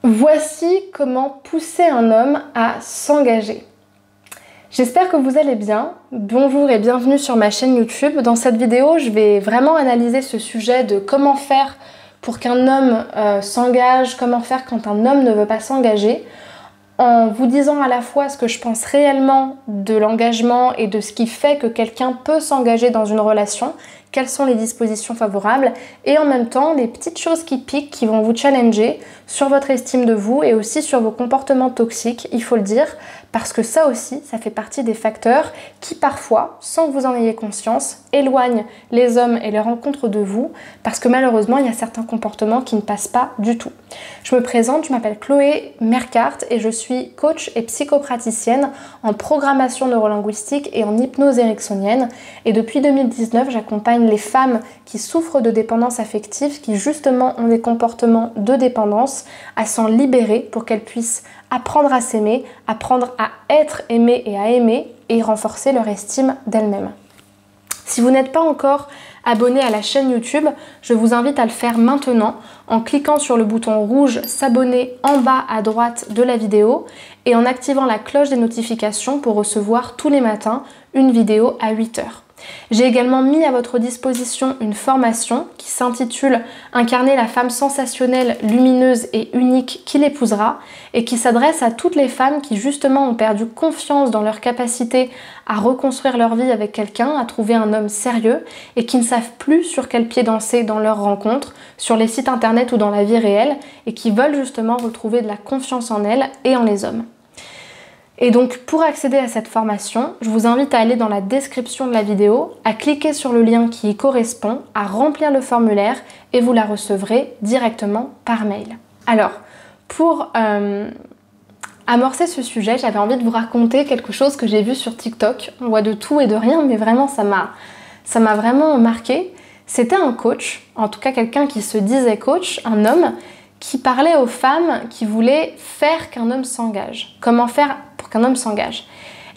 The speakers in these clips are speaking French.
Voici comment pousser un homme à s'engager. J'espère que vous allez bien. Bonjour et bienvenue sur ma chaîne YouTube. Dans cette vidéo, je vais vraiment analyser ce sujet de comment faire pour qu'un homme s'engage, comment faire quand un homme ne veut pas s'engager, en vous disant à la fois ce que je pense réellement de l'engagement et de ce qui fait que quelqu'un peut s'engager dans une relation, quelles sont les dispositions favorables, et en même temps les petites choses qui piquent, qui vont vous challenger sur votre estime de vous et aussi sur vos comportements toxiques, il faut le dire, parce que ça aussi, ça fait partie des facteurs qui parfois, sans que vous en ayez conscience, éloignent les hommes et les rencontres de vous, parce que malheureusement, il y a certains comportements qui ne passent pas du tout. Je me présente, je m'appelle Chloé Mercart et je suis coach et psychopraticienne en programmation neurolinguistique et en hypnose ericksonienne. Et depuis 2019, j'accompagne les femmes qui souffrent de dépendance affective, qui justement ont des comportements de dépendance, à s'en libérer pour qu'elles puissent apprendre à s'aimer, apprendre à être aimées et à aimer et renforcer leur estime d'elles-mêmes. Si vous n'êtes pas encore abonné à la chaîne YouTube, je vous invite à le faire maintenant en cliquant sur le bouton rouge s'abonner en bas à droite de la vidéo et en activant la cloche des notifications pour recevoir tous les matins une vidéo à 8 h. J'ai également mis à votre disposition une formation qui s'intitule « Incarner la femme sensationnelle, lumineuse et unique qui l'épousera » et qui s'adresse à toutes les femmes qui justement ont perdu confiance dans leur capacité à reconstruire leur vie avec quelqu'un, à trouver un homme sérieux et qui ne savent plus sur quel pied danser dans leurs rencontres, sur les sites internet ou dans la vie réelle et qui veulent justement retrouver de la confiance en elles et en les hommes. Et donc pour accéder à cette formation, je vous invite à aller dans la description de la vidéo, à cliquer sur le lien qui y correspond, à remplir le formulaire et vous la recevrez directement par mail. Alors, pour amorcer ce sujet, j'avais envie de vous raconter quelque chose que j'ai vu sur TikTok. On voit de tout et de rien, mais vraiment ça m'a vraiment marqué. C'était un coach, en tout cas quelqu'un qui se disait coach, un homme, qui parlait aux femmes qui voulaient faire qu'un homme s'engage. Comment faire pour qu'un homme s'engage?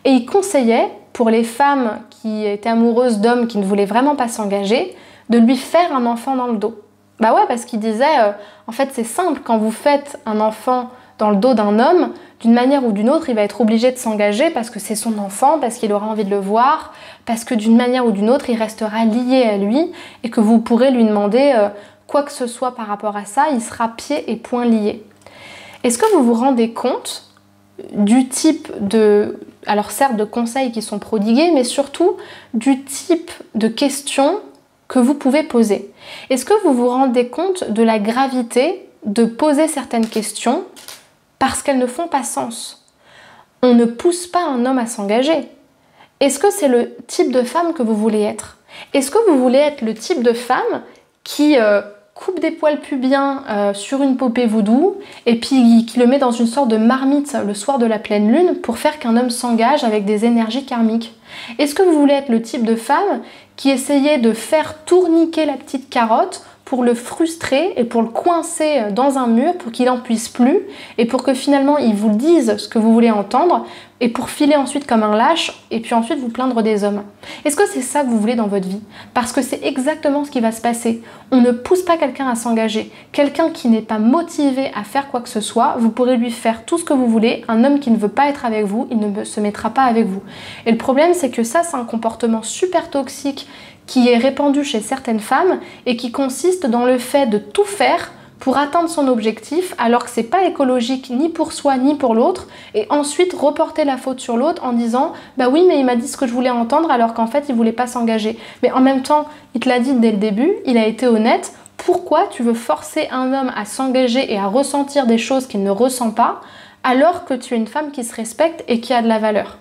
Et il conseillait, pour les femmes qui étaient amoureuses d'hommes qui ne voulaient vraiment pas s'engager, de lui faire un enfant dans le dos. Bah ouais, parce qu'il disait, en fait c'est simple, quand vous faites un enfant dans le dos d'un homme, d'une manière ou d'une autre, il va être obligé de s'engager parce que c'est son enfant, parce qu'il aura envie de le voir, parce que d'une manière ou d'une autre, il restera lié à lui et que vous pourrez lui demander quoi que ce soit par rapport à ça, il sera pieds et poings liés. Est-ce que vous vous rendez compte du type de, alors certes de conseils qui sont prodigués, mais surtout du type de questions que vous pouvez poser? Est-ce que vous vous rendez compte de la gravité de poser certaines questions parce qu'elles ne font pas sens? On ne pousse pas un homme à s'engager. Est-ce que c'est le type de femme que vous voulez être? Est-ce que vous voulez être le type de femme qui coupe des poils pubiens sur une poupée voodoo et puis qui le met dans une sorte de marmite le soir de la pleine lune pour faire qu'un homme s'engage avec des énergies karmiques? Est-ce que vous voulez être le type de femme qui essayait de faire tourniquer la petite carotte pour le frustrer et pour le coincer dans un mur pour qu'il n'en puisse plus et pour que finalement il vous dise ce que vous voulez entendre et pour filer ensuite comme un lâche et puis ensuite vous plaindre des hommes? Est-ce que c'est ça que vous voulez dans votre vie? Parce que c'est exactement ce qui va se passer. On ne pousse pas quelqu'un à s'engager. Quelqu'un qui n'est pas motivé à faire quoi que ce soit, vous pourrez lui faire tout ce que vous voulez. Un homme qui ne veut pas être avec vous, il ne se mettra pas avec vous. Et le problème, c'est que ça, c'est un comportement super toxique qui est répandu chez certaines femmes et qui consiste dans le fait de tout faire pour atteindre son objectif alors que c'est pas écologique ni pour soi ni pour l'autre et ensuite reporter la faute sur l'autre en disant bah oui mais il m'a dit ce que je voulais entendre alors qu'en fait il voulait pas s'engager. Mais en même temps il te l'a dit dès le début, il a été honnête. Pourquoi tu veux forcer un homme à s'engager et à ressentir des choses qu'il ne ressent pas alors que tu es une femme qui se respecte et qui a de la valeur?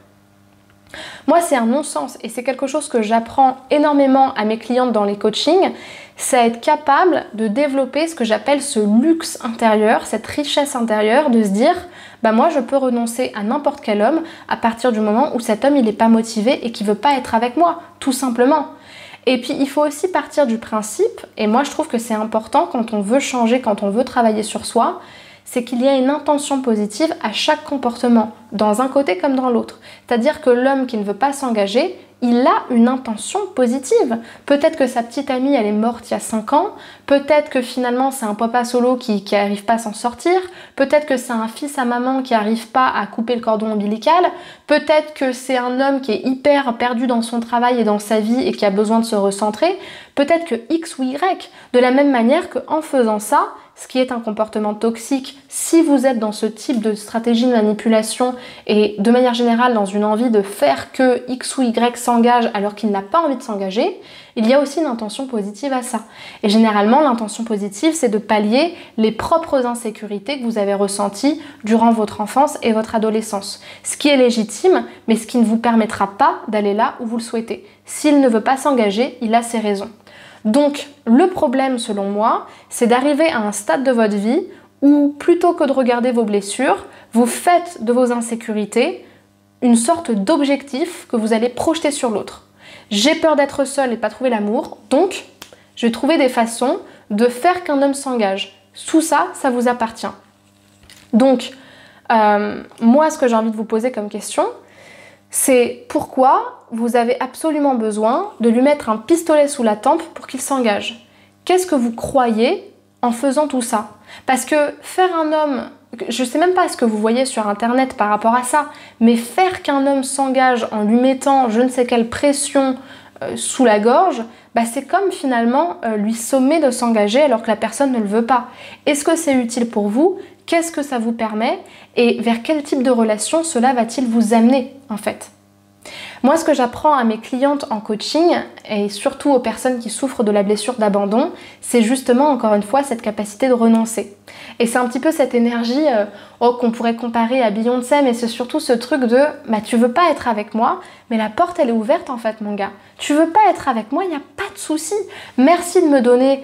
Moi, c'est un non-sens et c'est quelque chose que j'apprends énormément à mes clientes dans les coachings, c'est à être capable de développer ce que j'appelle ce luxe intérieur, cette richesse intérieure, de se dire bah moi je peux renoncer à n'importe quel homme à partir du moment où cet homme il n'est pas motivé et qu'il veut pas être avec moi, tout simplement. Et puis il faut aussi partir du principe, et moi je trouve que c'est important quand on veut changer, quand on veut travailler sur soi, c'est qu'il y a une intention positive à chaque comportement, dans un côté comme dans l'autre. C'est-à-dire que l'homme qui ne veut pas s'engager, il a une intention positive. Peut-être que sa petite amie, elle est morte il y a 5 ans. Peut-être que finalement, c'est un papa solo qui n'arrive pas à s'en sortir. Peut-être que c'est un fils à maman qui n'arrive pas à couper le cordon ombilical. Peut-être que c'est un homme qui est hyper perdu dans son travail et dans sa vie et qui a besoin de se recentrer. Peut-être que X ou Y. De la même manière qu'en faisant ça, ce qui est un comportement toxique, si vous êtes dans ce type de stratégie de manipulation et de manière générale dans une envie de faire que X ou Y s'engage alors qu'il n'a pas envie de s'engager, il y a aussi une intention positive à ça. Et généralement, l'intention positive, c'est de pallier les propres insécurités que vous avez ressenties durant votre enfance et votre adolescence. Ce qui est légitime, mais ce qui ne vous permettra pas d'aller là où vous le souhaitez. S'il ne veut pas s'engager, il a ses raisons. Donc, le problème, selon moi, c'est d'arriver à un stade de votre vie où, plutôt que de regarder vos blessures, vous faites de vos insécurités une sorte d'objectif que vous allez projeter sur l'autre. J'ai peur d'être seule et de pas trouver l'amour, donc je vais trouver des façons de faire qu'un homme s'engage. Tout ça, ça vous appartient. Donc, moi, ce que j'ai envie de vous poser comme question, c'est pourquoi vous avez absolument besoin de lui mettre un pistolet sous la tempe pour qu'il s'engage. Qu'est-ce que vous croyez en faisant tout ça? Parce que faire un homme, je ne sais même pas ce que vous voyez sur internet par rapport à ça, mais faire qu'un homme s'engage en lui mettant je ne sais quelle pression sous la gorge, bah c'est comme finalement lui sommer de s'engager alors que la personne ne le veut pas. Est-ce que c'est utile pour vous? Qu'est-ce que ça vous permet? Et vers quel type de relation cela va-t-il vous amener en fait? Moi, ce que j'apprends à mes clientes en coaching, et surtout aux personnes qui souffrent de la blessure d'abandon, c'est justement, encore une fois, cette capacité de renoncer. Et c'est un petit peu cette énergie qu'on pourrait comparer à Beyoncé, mais c'est surtout ce truc de « tu veux pas être avec moi, mais la porte, elle est ouverte en fait, mon gars. Tu veux pas être avec moi, il n'y a pas de souci. Merci de me donner,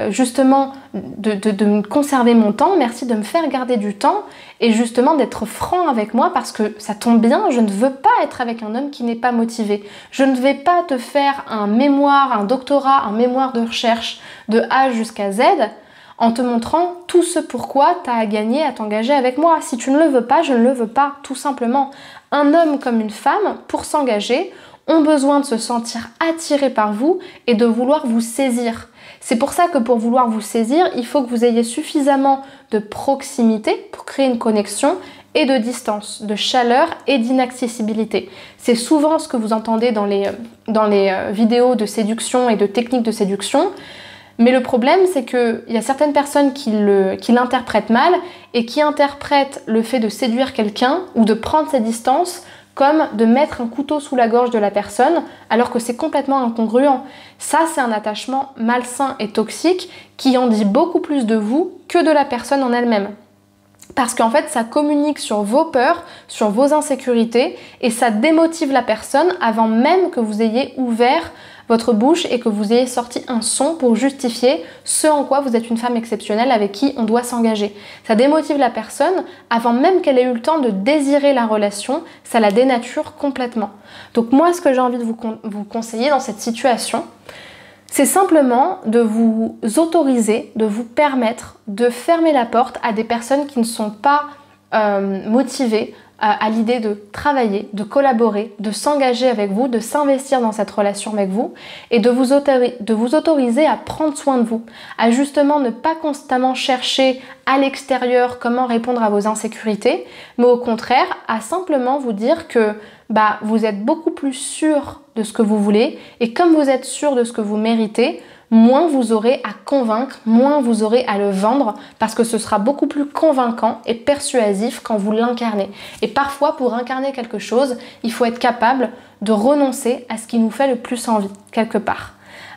justement, de me conserver mon temps, merci de me faire garder du temps, et justement d'être franc avec moi parce que ça tombe bien, je ne veux pas être avec un homme qui n'est pas motivé. Je ne vais pas te faire un mémoire, un doctorat, un mémoire de recherche de A jusqu'à Z en te montrant tout ce pourquoi tu as à gagner à t'engager avec moi. Si tu ne le veux pas, je ne le veux pas, tout simplement. Un homme comme une femme, pour s'engager, ont besoin de se sentir attirés par vous et de vouloir vous saisir. C'est pour ça que pour vouloir vous saisir, il faut que vous ayez suffisamment de proximité pour créer une connexion et de distance, de chaleur et d'inaccessibilité. C'est souvent ce que vous entendez dans les vidéos de séduction et de techniques de séduction. Mais le problème, c'est qu'il y a certaines personnes qui l'interprètent mal et qui interprètent le fait de séduire quelqu'un ou de prendre ses distances comme de mettre un couteau sous la gorge de la personne, alors que c'est complètement incongruent. Ça, c'est un attachement malsain et toxique qui en dit beaucoup plus de vous que de la personne en elle-même. Parce qu'en fait, ça communique sur vos peurs, sur vos insécurités, et ça démotive la personne avant même que vous ayez ouvert votre bouche et que vous ayez sorti un son pour justifier ce en quoi vous êtes une femme exceptionnelle avec qui on doit s'engager. Ça démotive la personne avant même qu'elle ait eu le temps de désirer la relation, ça la dénature complètement. Donc moi, ce que j'ai envie de vous conseiller dans cette situation, c'est simplement de vous autoriser, de vous permettre de fermer la porte à des personnes qui ne sont pas motivées à l'idée de travailler, de collaborer, de s'engager avec vous, de s'investir dans cette relation avec vous et de vous autoriser à prendre soin de vous, à justement ne pas constamment chercher à l'extérieur comment répondre à vos insécurités, mais au contraire à simplement vous dire que vous êtes beaucoup plus sûr de ce que vous voulez et comme vous êtes sûr de ce que vous méritez, moins vous aurez à convaincre, moins vous aurez à le vendre parce que ce sera beaucoup plus convaincant et persuasif quand vous l'incarnez. Et parfois, pour incarner quelque chose, il faut être capable de renoncer à ce qui nous fait le plus envie, quelque part.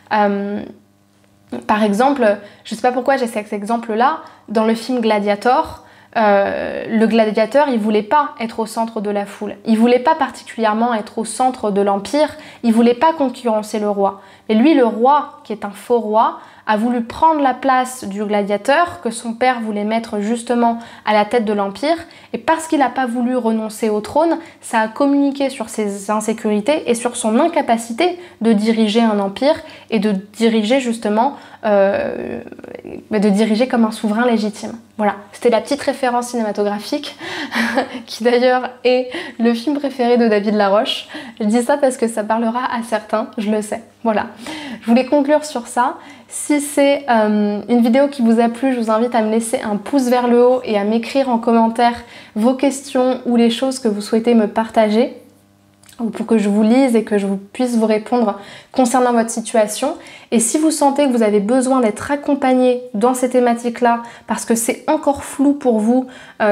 Par exemple, je ne sais pas pourquoi j'ai cet exemple-là, dans le film Gladiator, le gladiateur, il voulait pas être au centre de la foule. Il voulait pas particulièrement être au centre de l'empire. Il voulait pas concurrencer le roi. Mais lui, le roi, qui est un faux roi, a voulu prendre la place du gladiateur que son père voulait mettre justement à la tête de l'Empire, et parce qu'il n'a pas voulu renoncer au trône, ça a communiqué sur ses insécurités et sur son incapacité de diriger un empire et de diriger justement de diriger comme un souverain légitime. Voilà, c'était la petite référence cinématographique qui d'ailleurs est le film préféré de David Laroche. Je dis ça parce que ça parlera à certains, je le sais. Voilà, je voulais conclure sur ça. Si c'est une vidéo qui vous a plu, je vous invite à me laisser un pouce vers le haut et à m'écrire en commentaire vos questions ou les choses que vous souhaitez me partager, ou pour que je vous lise et que je puisse vous répondre concernant votre situation. Et si vous sentez que vous avez besoin d'être accompagné dans ces thématiques-là, parce que c'est encore flou pour vous,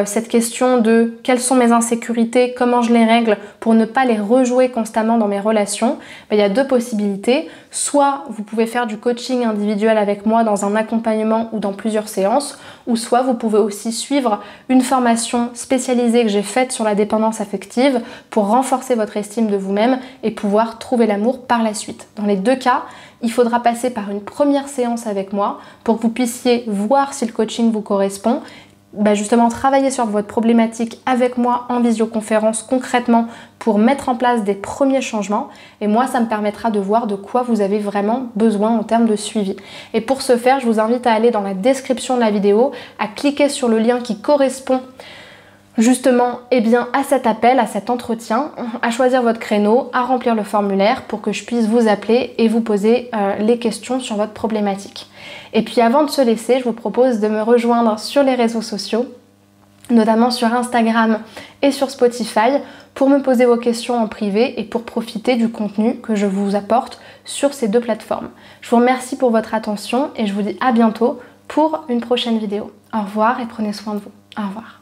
cette question de quelles sont mes insécurités, comment je les règle pour ne pas les rejouer constamment dans mes relations, il y a deux possibilités. Soit vous pouvez faire du coaching individuel avec moi dans un accompagnement ou dans plusieurs séances, ou soit vous pouvez aussi suivre une formation spécialisée que j'ai faite sur la dépendance affective pour renforcer votre estime de vous-même et pouvoir trouver l'amour par la suite. Dans les deux cas, il faudra passer par une première séance avec moi pour que vous puissiez voir si le coaching vous correspond, justement travailler sur votre problématique avec moi en visioconférence concrètement pour mettre en place des premiers changements, et moi ça me permettra de voir de quoi vous avez vraiment besoin en termes de suivi. Et pour ce faire, je vous invite à aller dans la description de la vidéo, à cliquer sur le lien qui correspond justement à cet appel, à cet entretien, à choisir votre créneau, à remplir le formulaire pour que je puisse vous appeler et vous poser les questions sur votre problématique. Et puis avant de se laisser, je vous propose de me rejoindre sur les réseaux sociaux, notamment sur Instagram et sur Spotify, pour me poser vos questions en privé et pour profiter du contenu que je vous apporte sur ces deux plateformes. Je vous remercie pour votre attention et je vous dis à bientôt pour une prochaine vidéo. Au revoir et prenez soin de vous. Au revoir.